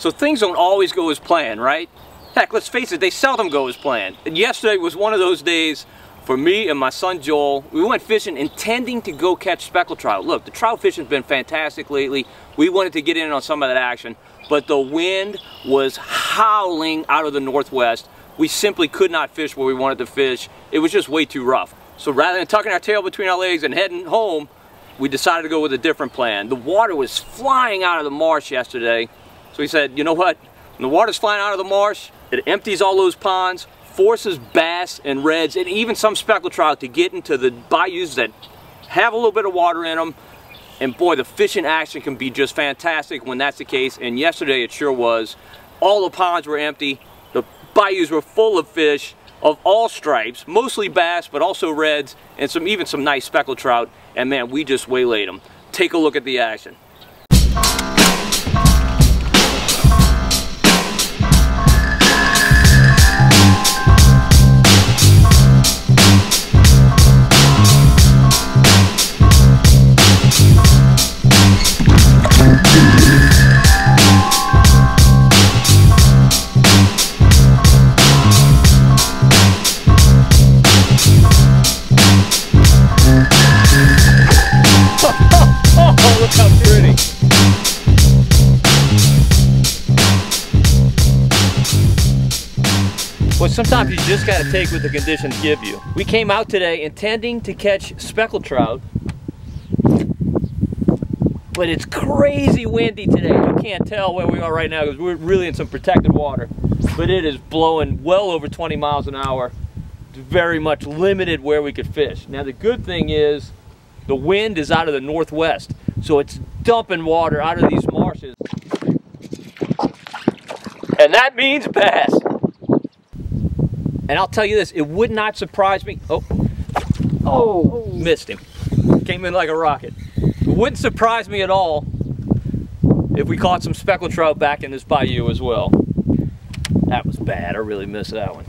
So things don't always go as planned, right? Heck, let's face it, they seldom go as planned. And yesterday was one of those days for me and my son Joel. We went fishing intending to go catch speckled trout. Look, the trout fishing's been fantastic lately. We wanted to get in on some of that action, but the wind was howling out of the northwest. We simply could not fish where we wanted to fish. It was just way too rough. So rather than tucking our tail between our legs and heading home, we decided to go with a different plan. The water was flying out of the marsh yesterday. So we said, you know what? When the water's flying out of the marsh, it empties all those ponds, forces bass and reds and even some speckled trout to get into the bayous that have a little bit of water in them. And boy, the fishing action can be just fantastic when that's the case. And yesterday it sure was. All the ponds were empty. The bayous were full of fish of all stripes, mostly bass, but also reds and even some nice speckled trout. And man, we just waylaid them. Take a look at the action. Look how pretty. Well, sometimes you just got to take what the conditions give you. We came out today intending to catch speckled trout, but it's crazy windy today. You can't tell where we are right now because we're really in some protected water, but it is blowing well over 20 miles an hour. It's very much limited where we could fish. Now the good thing is the wind is out of the northwest, so it's dumping water out of these marshes. And that means bass. And I'll tell you this, it would not surprise me. Oh, missed him. Came in like a rocket. It wouldn't surprise me at all if we caught some speckled trout back in this bayou as well. That was bad, I really missed that one.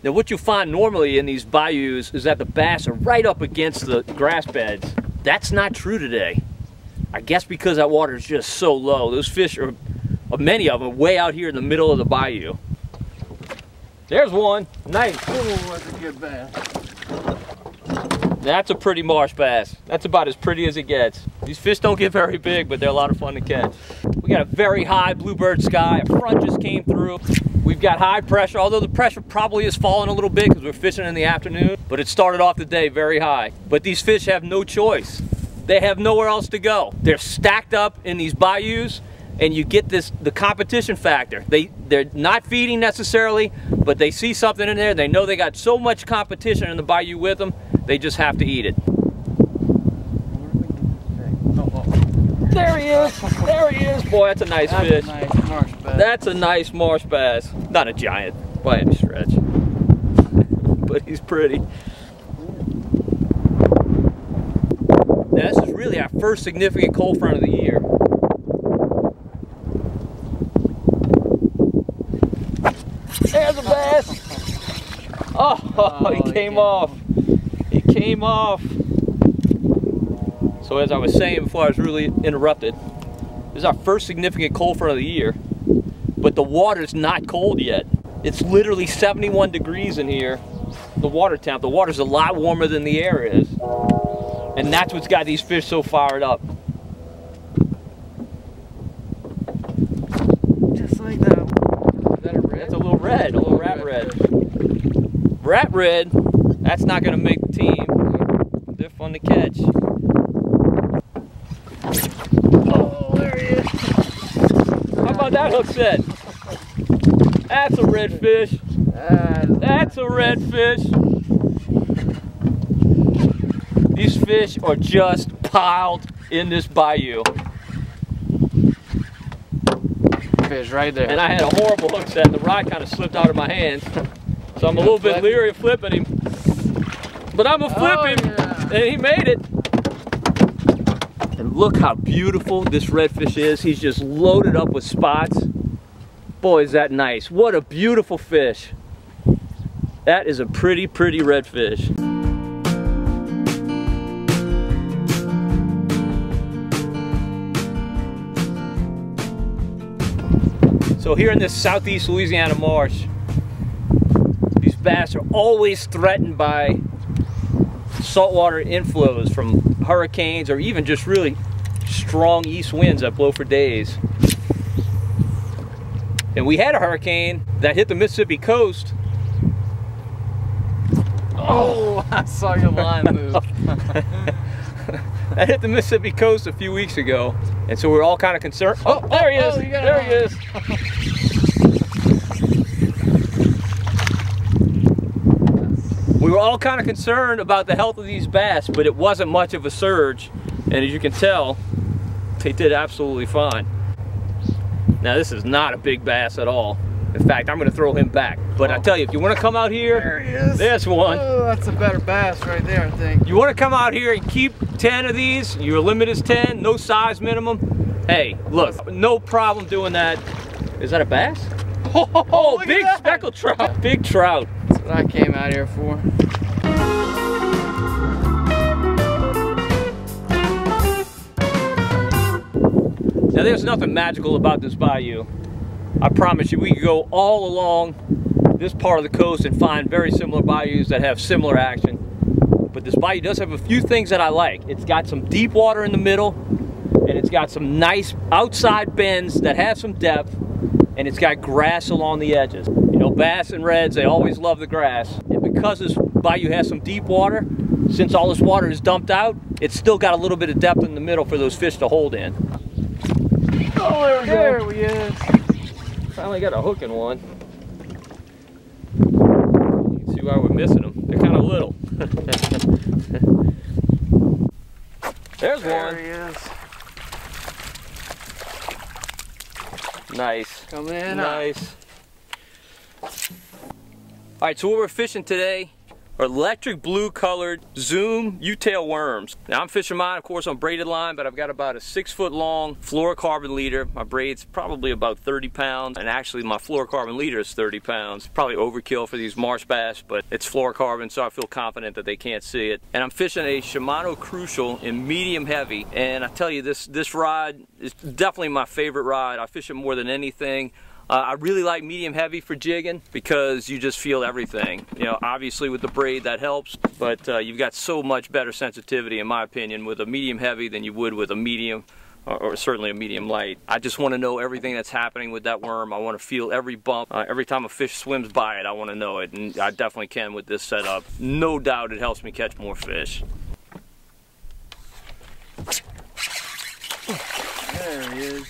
Now what you find normally in these bayous is that the bass are right up against the grass beds. That's not true today. I guess because that water is just so low. Those fish are, many of them, way out here in the middle of the bayou. There's one. Nice. Oh, that's a good bass. That's a pretty marsh bass. That's about as pretty as it gets. These fish don't get very big, but they're a lot of fun to catch. We got a very high bluebird sky. A front just came through. We've got high pressure, although the pressure probably has fallen a little bit because we're fishing in the afternoon, but it started off the day very high. But these fish have no choice. They have nowhere else to go. They're stacked up in these bayous, and you get the competition factor. They're not feeding necessarily, but they see something in there. They know they got so much competition in the bayou with them, they just have to eat it. There he is. There he is. Boy, that's a nice fish. That's a nice marsh bass. That's a nice marsh bass. Not a giant by any stretch, but he's pretty. Now, this is really our first significant cold front of the year. There's a bass. Oh, he came off. He came off. So as I was saying before I was really interrupted, this is our first significant cold front of the year, but the water's not cold yet. It's literally 71 degrees in here, the water temp. The water's a lot warmer than the air is. And that's what's got these fish so fired up. Just like that. Is that a red? That's a little red, a little rat red. Rat red, that's not gonna make the team. They're fun to catch. Oh, there he is. How about that hook set? That's a red fish. That's a red fish. These fish are just piled in this bayou. Fish right there. And I had a horrible hook set. The rod kind of slipped out of my hands. So I'm a little bit leery of flipping him. But I'm gonna flip him, and he made it. And look how beautiful this redfish is. He's just loaded up with spots. Boy, is that nice. What a beautiful fish. That is a pretty, pretty redfish. So here in this southeast Louisiana marsh, these bass are always threatened by saltwater inflows from hurricanes or even just really strong east winds that blow for days. And we had a hurricane that hit the Mississippi coast. Oh, I saw your line move. That hit the Mississippi coast a few weeks ago, and so we're all kind of concerned. Oh, there he is! There he is! We were all kind of concerned about the health of these bass, but it wasn't much of a surge, and as you can tell, they did absolutely fine. Now this is not a big bass at all. In fact, I'm going to throw him back. But I tell you, if you want to come out here, there he is. There's one. Oh, that's a better bass right there, I think. You want to come out here and keep 10 of these, your limit is 10, no size minimum. Hey, look, no problem doing that. Is that a bass? Oh, big speckled trout. Big trout. That's what I came out here for. Now there's nothing magical about this bayou. I promise you, we could go all along this part of the coast and find very similar bayous that have similar action. But this bayou does have a few things that I like. It's got some deep water in the middle, and it's got some nice outside bends that have some depth, and it's got grass along the edges. You know, bass and reds, they always love the grass. And because this bayou has some deep water, since all this water is dumped out, it's still got a little bit of depth in the middle for those fish to hold in. Oh, there he is. Finally got a hook in one. You can see why we're missing them. They're kind of little. There's one. There he is. Nice. Coming in. Nice. All right, so what we're fishing today are electric blue colored Zoom U-tail worms. Now I'm fishing mine, of course, on braided line, but I've got about a 6-foot long fluorocarbon leader. My braid's probably about 30 pounds, and actually my fluorocarbon leader is 30 pounds. Probably overkill for these marsh bass, but it's fluorocarbon, so I feel confident that they can't see it. And I'm fishing a Shimano Crucial in medium heavy, and I tell you, this rod is definitely my favorite rod. I fish it more than anything. I really like medium heavy for jigging because you just feel everything. You know, obviously with the braid that helps, but you've got so much better sensitivity in my opinion with a medium heavy than you would with a medium or certainly a medium light. I just want to know everything that's happening with that worm. I want to feel every bump. Every time a fish swims by it, I want to know it, and I definitely can with this setup. No doubt it helps me catch more fish. There he is.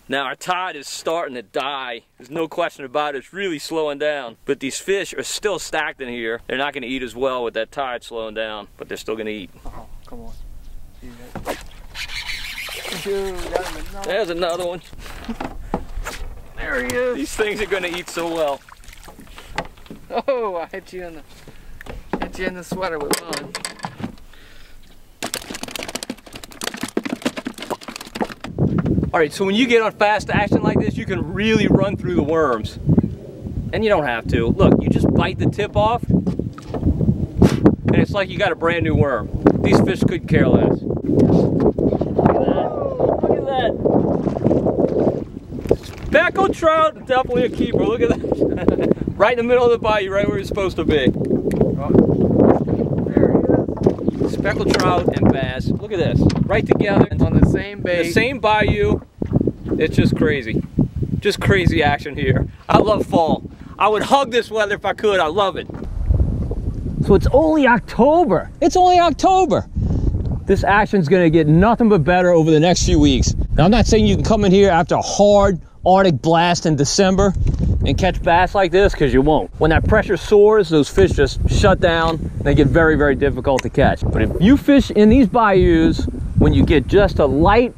Now our tide is starting to die. There's no question about it. It's really slowing down. But these fish are still stacked in here. They're not going to eat as well with that tide slowing down, but they're still going to eat. Oh, come on. There's another one. There he is. These things are going to eat so well. Oh, I hit you in the sweater with mine. All right, so when you get on fast action like this, you can really run through the worms. And you don't have to. Look, you just bite the tip off, and it's like you got a brand new worm. These fish couldn't care less. Look at that. Speckled trout, definitely a keeper. Look at that. Right in the middle of the bayou, right where it's supposed to be. There he is. Speckled trout and bass. Look at this. Right together. On the same bait. The same bayou. It's just crazy. Just crazy action here. I love fall. I would hug this weather if I could. I love it. So it's only October. It's only October. This action's gonna get nothing but better over the next few weeks. Now I'm not saying you can come in here after a hard Arctic blast in December and catch bass like this, because you won't. When that pressure soars, those fish just shut down. They get very, very difficult to catch. But if you fish in these bayous when you get just a light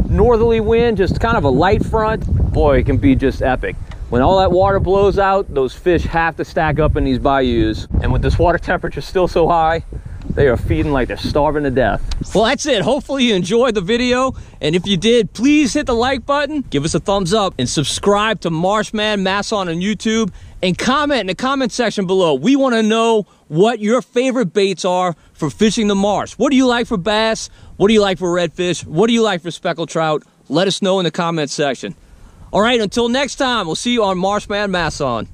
northerly wind, just kind of a light front, boy, it can be just epic. When all that water blows out, those fish have to stack up in these bayous. And with this water temperature still so high, they are feeding like they're starving to death. Well, that's it. Hopefully you enjoyed the video. And if you did, please hit the like button, give us a thumbs up, and subscribe to Marsh Man Masson on YouTube. and comment in the comment section below. We want to know what your favorite baits are for fishing the marsh. What do you like for bass? What do you like for redfish? What do you like for speckled trout? Let us know in the comment section. All right, until next time, we'll see you on Marsh Man Masson.